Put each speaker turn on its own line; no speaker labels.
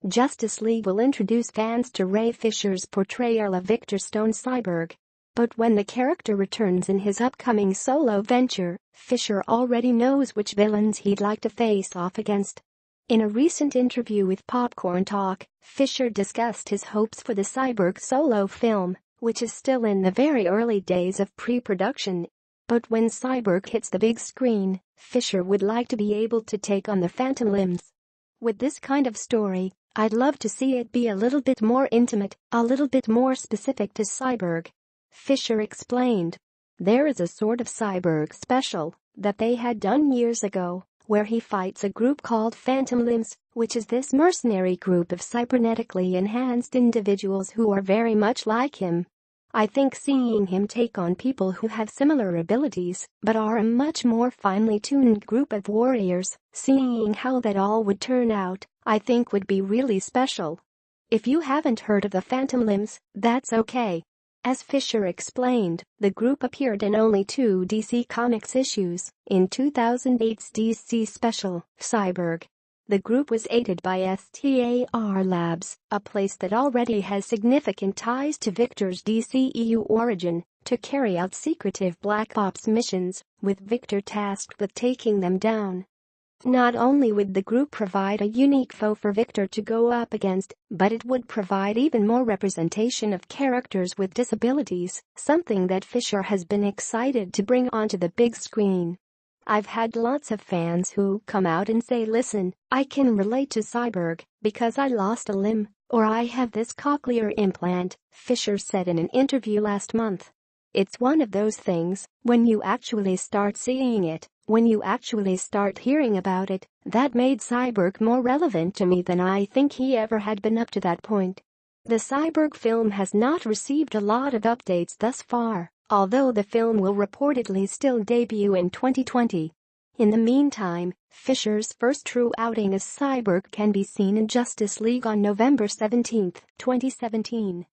Justice League will introduce fans to Ray Fisher's portrayal of Victor Stone's Cyborg. But when the character returns in his upcoming solo venture, Fisher already knows which villains he'd like to face off against. In a recent interview with Popcorn Talk, Fisher discussed his hopes for the Cyborg solo film, which is still in the very early days of pre-production. But when Cyborg hits the big screen, Fisher would like to be able to take on the phantom limbs. With this kind of story, I'd love to see it be a little bit more intimate, a little bit more specific to Cyborg. Fisher explained. There is a sort of Cyborg special that they had done years ago, where he fights a group called Phantom Limbs, which is this mercenary group of cybernetically enhanced individuals who are very much like him. I think seeing him take on people who have similar abilities but are a much more finely tuned group of warriors, seeing how that all would turn out, I think would be really special. If you haven't heard of the Phantom Limbs, that's okay. As Fisher explained, the group appeared in only 2 DC Comics issues, in 2008's DC special, Cyborg. The group was aided by STAR Labs, a place that already has significant ties to Victor's DCEU origin, to carry out secretive Black Ops missions, with Victor tasked with taking them down. Not only would the group provide a unique foe for Victor to go up against, but it would provide even more representation of characters with disabilities, something that Fisher has been excited to bring onto the big screen. I've had lots of fans who come out and say, listen, I can relate to Cyborg because I lost a limb, or I have this cochlear implant, Fisher said in an interview last month. It's one of those things, when you actually start seeing it, when you actually start hearing about it, that made Cyborg more relevant to me than I think he ever had been up to that point. The Cyborg film has not received a lot of updates thus far, although the film will reportedly still debut in 2020. In the meantime, Fisher's first true outing as Cyborg can be seen in Justice League on November 17, 2017.